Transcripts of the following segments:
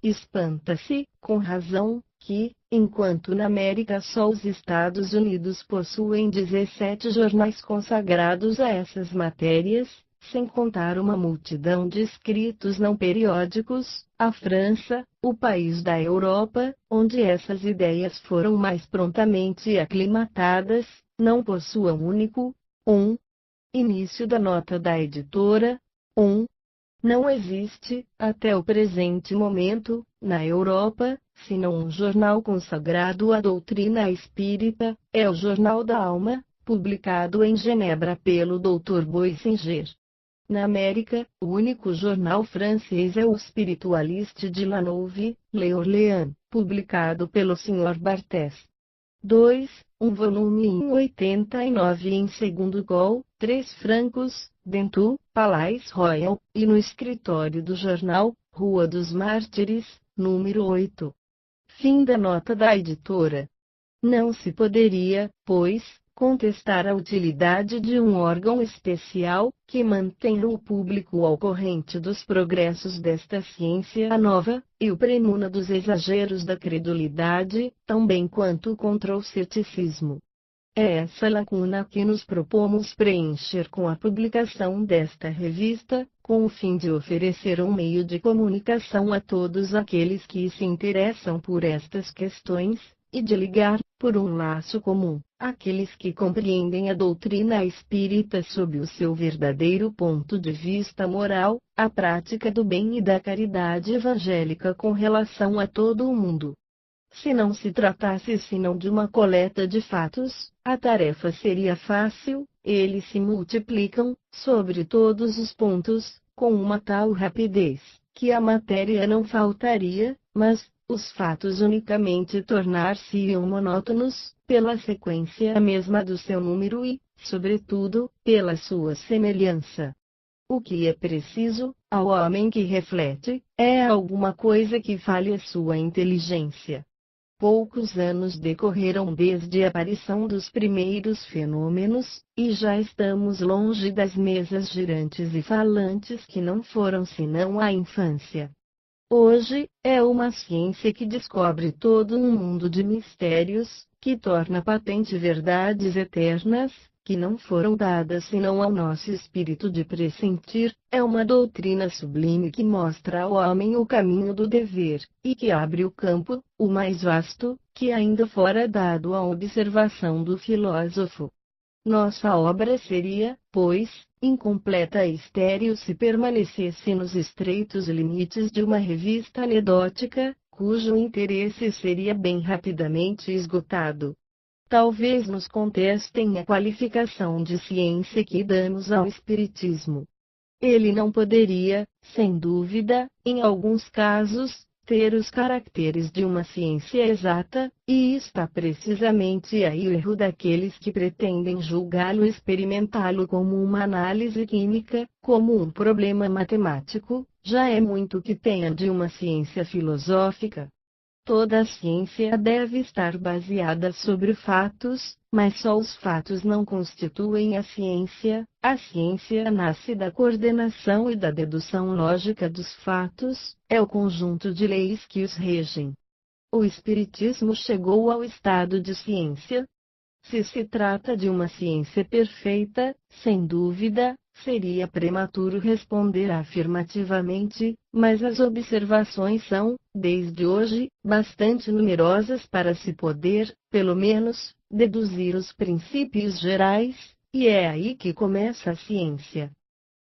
espanta-se, com razão, que, enquanto na América só os Estados Unidos possuem 17 jornais consagrados a essas matérias, sem contar uma multidão de escritos não periódicos, a França, o país da Europa, onde essas ideias foram mais prontamente aclimatadas, não possui um único. Início da nota da editora. Não existe, até o presente momento, na Europa, senão um jornal consagrado à doutrina espírita, é o Jornal da Alma, publicado em Genebra pelo Dr. Boissinger. Na América, o único jornal francês é o Spiritualiste de La Nouve, l'Orléans, publicado pelo Sr. Barthès. Um volume em 89 em segundo col, 3 francos, dentro, Palais Royal, e no escritório do jornal, Rua dos Mártires, número 8. Fim da nota da editora. Não se poderia, pois, contestar a utilidade de um órgão especial, que mantenha o público ao corrente dos progressos desta ciência nova, e o premuna dos exageros da credulidade, tão bem quanto contra o ceticismo. É essa lacuna que nos propomos preencher com a publicação desta revista, com o fim de oferecer um meio de comunicação a todos aqueles que se interessam por estas questões, e de ligar, por um laço comum, aqueles que compreendem a doutrina espírita sob o seu verdadeiro ponto de vista moral, a prática do bem e da caridade evangélica com relação a todo o mundo. Se não se tratasse senão de uma coleta de fatos, a tarefa seria fácil, eles se multiplicam, sobre todos os pontos, com uma tal rapidez, que a matéria não faltaria, mas, os fatos unicamente tornar-se-iam monótonos, pela sequência mesma do seu número e, sobretudo, pela sua semelhança. O que é preciso, ao homem que reflete, é alguma coisa que fale a sua inteligência. Poucos anos decorreram desde a aparição dos primeiros fenômenos, e já estamos longe das mesas girantes e falantes que não foram senão a infância. Hoje, é uma ciência que descobre todo um mundo de mistérios, que torna patente verdades eternas, que não foram dadas senão ao nosso espírito de pressentir, é uma doutrina sublime que mostra ao homem o caminho do dever, e que abre o campo, o mais vasto, que ainda fora dado à observação do filósofo. Nossa obra seria, pois, incompleta e estéril se permanecesse nos estreitos limites de uma revista anedótica, cujo interesse seria bem rapidamente esgotado. Talvez nos contestem a qualificação de ciência que damos ao Espiritismo. Ele não poderia, sem dúvida, em alguns casos, ter os caracteres de uma ciência exata, e está precisamente aí o erro daqueles que pretendem julgá-lo e experimentá-lo como uma análise química, como um problema matemático. Já é muito que tenha de uma ciência filosófica. Toda a ciência deve estar baseada sobre fatos, mas só os fatos não constituem a ciência nasce da coordenação e da dedução lógica dos fatos, é o conjunto de leis que os regem. O Espiritismo chegou ao estado de ciência. Se se trata de uma ciência perfeita, sem dúvida, seria prematuro responder afirmativamente, mas as observações são, desde hoje, bastante numerosas para se poder, pelo menos, deduzir os princípios gerais, e é aí que começa a ciência.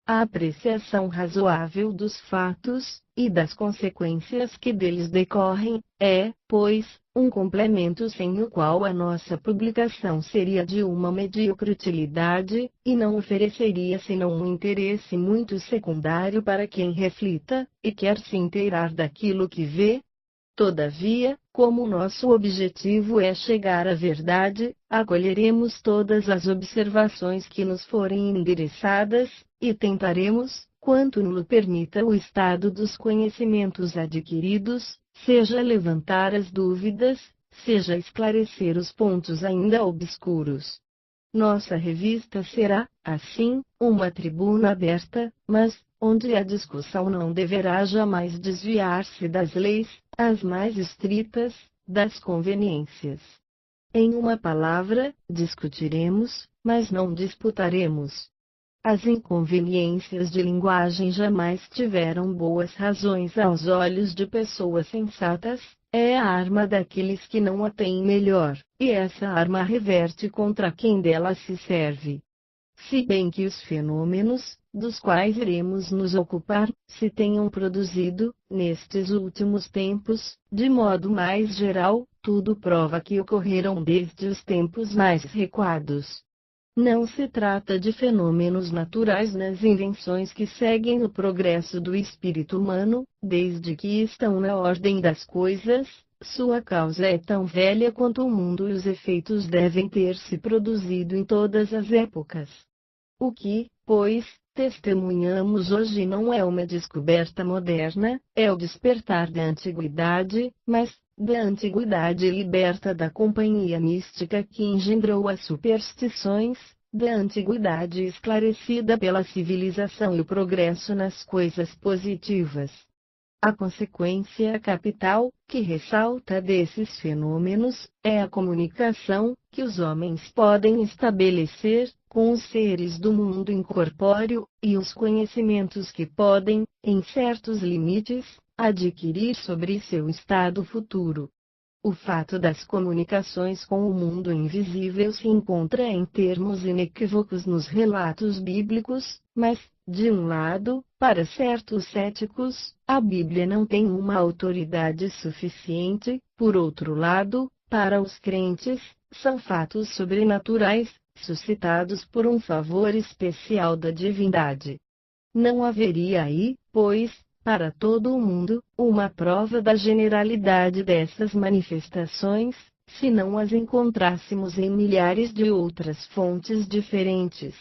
A apreciação razoável dos fatos, e das consequências que deles decorrem, é, pois, um complemento sem o qual a nossa publicação seria de uma medíocre utilidade, e não ofereceria senão um interesse muito secundário para quem reflita, e quer se inteirar daquilo que vê. Todavia, como nosso objetivo é chegar à verdade, acolheremos todas as observações que nos forem endereçadas, e tentaremos, quanto nos permita o estado dos conhecimentos adquiridos, seja levantar as dúvidas, seja esclarecer os pontos ainda obscuros. Nossa revista será, assim, uma tribuna aberta, mas, onde a discussão não deverá jamais desviar-se das leis, as mais estritas, das conveniências. Em uma palavra, discutiremos, mas não disputaremos. As inconveniências de linguagem jamais tiveram boas razões aos olhos de pessoas sensatas, é a arma daqueles que não a têm melhor, e essa arma reverte contra quem dela se serve. Se bem que os fenômenos, dos quais iremos nos ocupar, se tenham produzido, nestes últimos tempos, de modo mais geral, tudo prova que ocorreram desde os tempos mais recuados. Não se trata de fenômenos naturais nas invenções que seguem o progresso do espírito humano, desde que estão na ordem das coisas, sua causa é tão velha quanto o mundo e os efeitos devem ter se produzido em todas as épocas. O que, pois, testemunhamos hoje não é uma descoberta moderna, é o despertar da antiguidade, mas da antiguidade liberta da companhia mística que engendrou as superstições, da antiguidade esclarecida pela civilização e o progresso nas coisas positivas. A consequência capital, que ressalta desses fenômenos, é a comunicação, que os homens podem estabelecer, com os seres do mundo incorpóreo, e os conhecimentos que podem, em certos limites, adquirir sobre seu estado futuro. O fato das comunicações com o mundo invisível se encontra em termos inequívocos nos relatos bíblicos, mas, de um lado, para certos céticos, a Bíblia não tem uma autoridade suficiente, por outro lado, para os crentes, são fatos sobrenaturais, suscitados por um favor especial da divindade. Não haveria aí, pois, para todo o mundo, uma prova da generalidade dessas manifestações, se não as encontrássemos em milhares de outras fontes diferentes.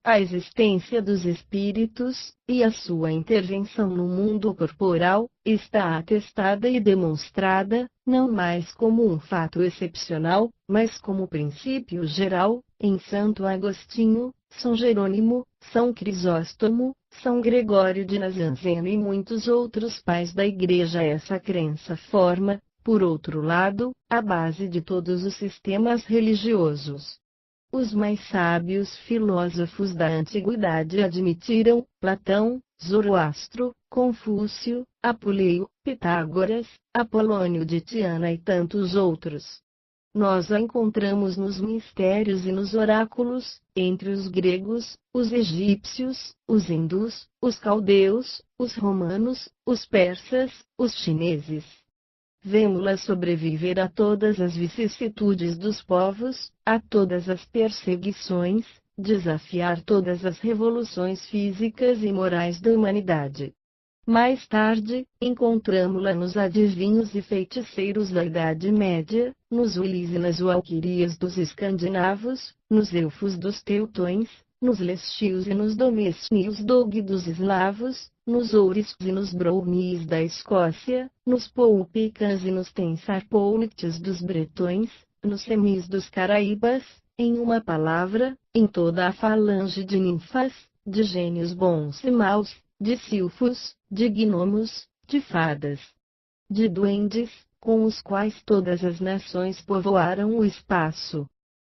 A existência dos espíritos, e a sua intervenção no mundo corporal, está atestada e demonstrada, não mais como um fato excepcional, mas como princípio geral, em Santo Agostinho, São Jerônimo, São Crisóstomo, São Gregório de Nazianzeno e muitos outros pais da Igreja. Essa crença forma, por outro lado, a base de todos os sistemas religiosos. Os mais sábios filósofos da antiguidade admitiram, Platão, Zoroastro, Confúcio, Apuleio, Pitágoras, Apolônio de Tiana e tantos outros. Nós a encontramos nos mistérios e nos oráculos, entre os gregos, os egípcios, os hindus, os caldeus, os romanos, os persas, os chineses. Vemo-la sobreviver a todas as vicissitudes dos povos, a todas as perseguições, desafiar todas as revoluções físicas e morais da humanidade. Mais tarde, encontramo-la nos adivinhos e feiticeiros da Idade Média, nos Ulis e nas Walquirias dos escandinavos, nos elfos dos teutões, nos lestios e nos domesnios dog dos eslavos, nos ouriscos e nos brownies da Escócia, nos poupicans e nos tensarpolnictes dos bretões, nos semis dos caraíbas, em uma palavra, em toda a falange de ninfas, de gênios bons e maus, de silfos, de gnomos, de fadas, de duendes, com os quais todas as nações povoaram o espaço.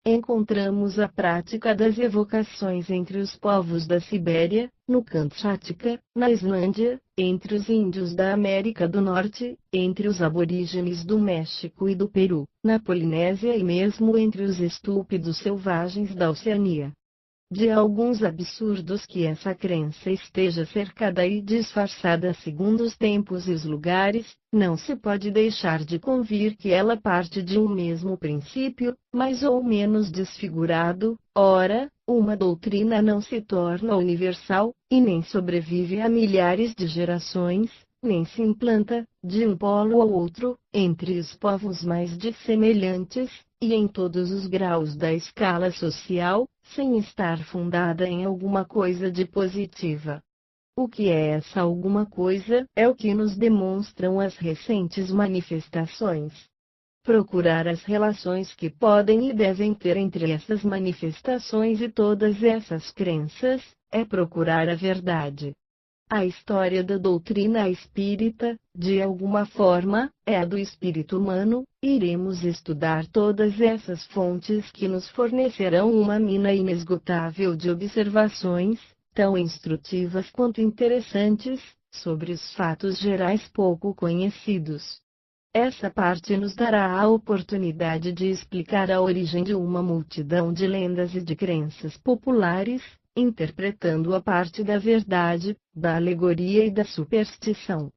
Encontramos a prática das evocações entre os povos da Sibéria, no Kamchatka, na Islândia, entre os índios da América do Norte, entre os aborígenes do México e do Peru, na Polinésia e mesmo entre os estúpidos selvagens da Oceania. De alguns absurdos que essa crença esteja cercada e disfarçada segundo os tempos e os lugares, não se pode deixar de convir que ela parte de um mesmo princípio, mais ou menos desfigurado. Ora, uma doutrina não se torna universal, e nem sobrevive a milhares de gerações, nem se implanta, de um polo ao outro, entre os povos mais dissemelhantes, e em todos os graus da escala social, sem estar fundada em alguma coisa de positiva. O que é essa alguma coisa? É o que nos demonstram as recentes manifestações. Procurar as relações que podem e devem ter entre essas manifestações e todas essas crenças, é procurar a verdade. A história da doutrina espírita, de alguma forma, é a do espírito humano. Iremos estudar todas essas fontes que nos fornecerão uma mina inesgotável de observações, tão instrutivas quanto interessantes, sobre os fatos gerais pouco conhecidos. Essa parte nos dará a oportunidade de explicar a origem de uma multidão de lendas e de crenças populares, interpretando a parte da verdade, da alegoria e da superstição.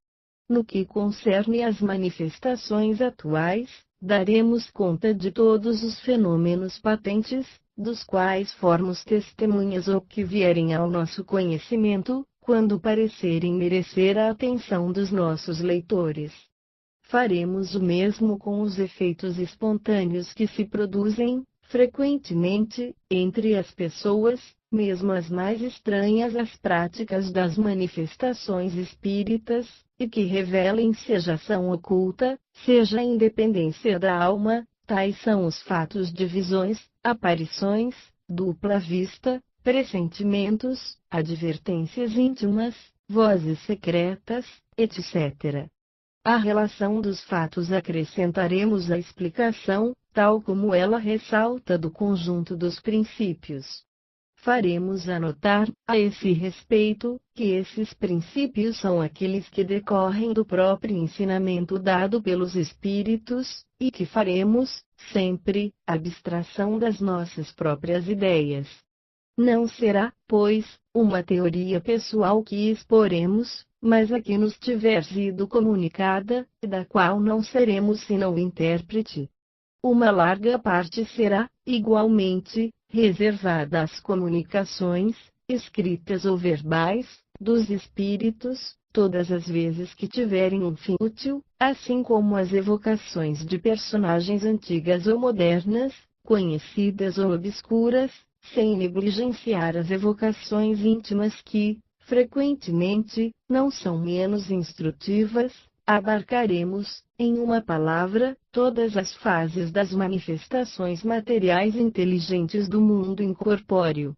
No que concerne às manifestações atuais, daremos conta de todos os fenômenos patentes, dos quais formos testemunhas ou que vierem ao nosso conhecimento, quando parecerem merecer a atenção dos nossos leitores. Faremos o mesmo com os efeitos espontâneos que se produzem, frequentemente, entre as pessoas, mesmo as mais estranhas às práticas das manifestações espíritas, e que revelem seja ação oculta, seja a independência da alma. Tais são os fatos de visões, aparições, dupla vista, pressentimentos, advertências íntimas, vozes secretas, etc. À relação dos fatos acrescentaremos a explicação, tal como ela ressalta do conjunto dos princípios. Faremos anotar, a esse respeito, que esses princípios são aqueles que decorrem do próprio ensinamento dado pelos Espíritos, e que faremos, sempre, abstração das nossas próprias ideias. Não será, pois, uma teoria pessoal que exporemos, mas a que nos tiver sido comunicada, e da qual não seremos senão intérprete. Uma larga parte será, igualmente, reservada às comunicações, escritas ou verbais, dos espíritos, todas as vezes que tiverem um fim útil, assim como as evocações de personagens antigas ou modernas, conhecidas ou obscuras, sem negligenciar as evocações íntimas que, frequentemente, não são menos instrutivas. Abarcaremos, em uma palavra, todas as fases das manifestações materiais inteligentes do mundo incorpóreo.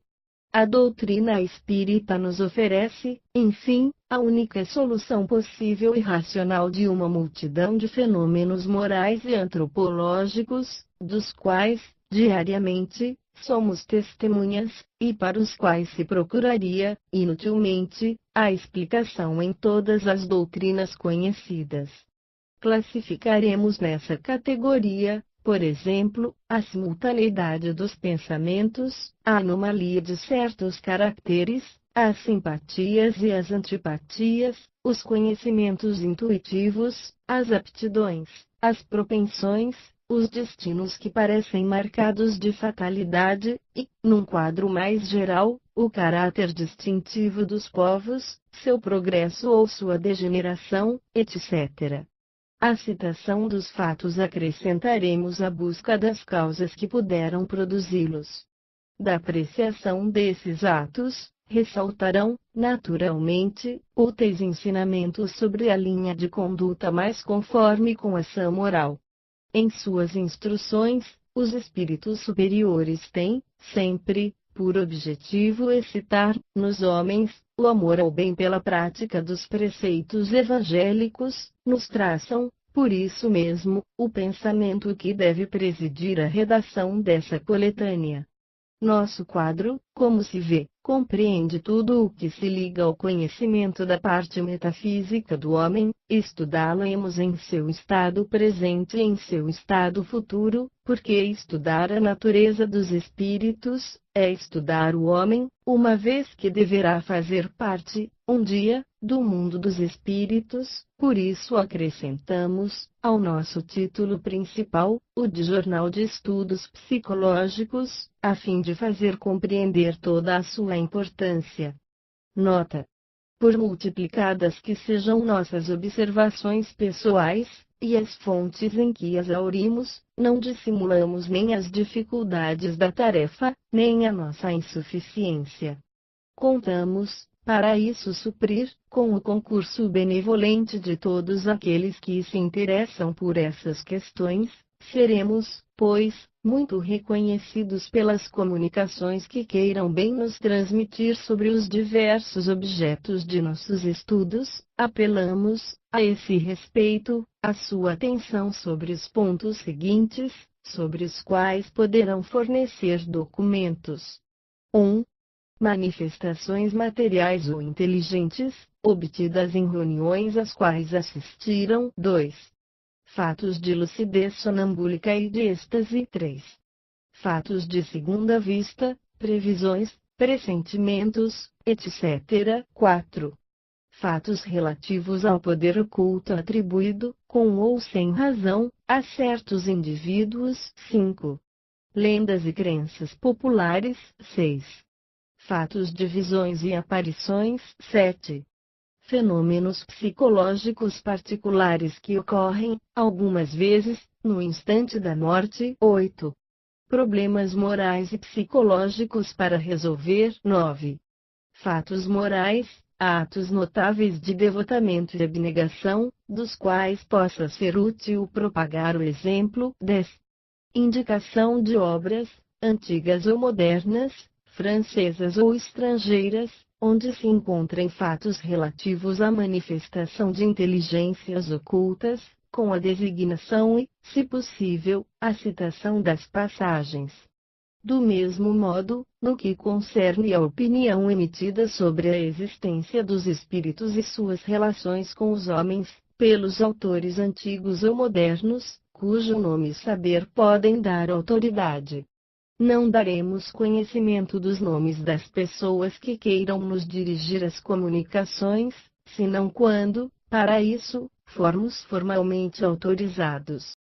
A doutrina espírita nos oferece, enfim, a única solução possível e racional de uma multidão de fenômenos morais e antropológicos, dos quais, diariamente, somos testemunhas, e para os quais se procuraria, inutilmente, a explicação em todas as doutrinas conhecidas. Classificaremos nessa categoria, por exemplo, a simultaneidade dos pensamentos, a anomalia de certos caracteres, as simpatias e as antipatias, os conhecimentos intuitivos, as aptidões, as propensões, os destinos que parecem marcados de fatalidade, e, num quadro mais geral, o caráter distintivo dos povos, seu progresso ou sua degeneração, etc. À citação dos fatos acrescentaremos a busca das causas que puderam produzi-los. Da apreciação desses atos, ressaltarão, naturalmente, úteis ensinamentos sobre a linha de conduta mais conforme com a ação moral. Em suas instruções, os espíritos superiores têm, sempre, por objetivo excitar, nos homens, o amor ao bem pela prática dos preceitos evangélicos. Nos traçam, por isso mesmo, o pensamento que deve presidir a redação dessa coletânea. Nosso quadro, como se vê, compreende tudo o que se liga ao conhecimento da parte metafísica do homem. Estudá-lo-emos em seu estado presente e em seu estado futuro, porque estudar a natureza dos espíritos é estudar o homem, uma vez que deverá fazer parte, um dia, do mundo dos espíritos. Por isso acrescentamos, ao nosso título principal, o de Jornal de Estudos Psicológicos, a fim de fazer compreender toda a sua importância. Nota: por multiplicadas que sejam nossas observações pessoais, e as fontes em que as aurimos, não dissimulamos nem as dificuldades da tarefa, nem a nossa insuficiência. Contamos, para isso suprir, com o concurso benevolente de todos aqueles que se interessam por essas questões. Seremos, pois, muito reconhecidos pelas comunicações que queiram bem nos transmitir sobre os diversos objetos de nossos estudos, apelamos, a esse respeito, a sua atenção sobre os pontos seguintes, sobre os quais poderão fornecer documentos. 1. Manifestações materiais ou inteligentes, obtidas em reuniões às quais assistiram. 2. Fatos de lucidez sonambúlica e de êxtase. 3. Fatos de segunda vista, previsões, pressentimentos, etc. 4. Fatos relativos ao poder oculto atribuído, com ou sem razão, a certos indivíduos. 5. Lendas e crenças populares. 6. Fatos de visões e aparições. 7. Fenômenos psicológicos particulares que ocorrem, algumas vezes, no instante da morte. 8. Problemas morais e psicológicos para resolver. 9. Fatos morais, atos notáveis de devotamento e abnegação, dos quais possa ser útil propagar o exemplo. 10. Indicação de obras, antigas ou modernas, francesas ou estrangeiras, onde se encontrem fatos relativos à manifestação de inteligências ocultas, com a designação e, se possível, a citação das passagens. Do mesmo modo, no que concerne à opinião emitida sobre a existência dos espíritos e suas relações com os homens, pelos autores antigos ou modernos, cujo nome e saber podem dar autoridade. Não daremos conhecimento dos nomes das pessoas que queiram nos dirigir as comunicações, senão quando, para isso, formos formalmente autorizados.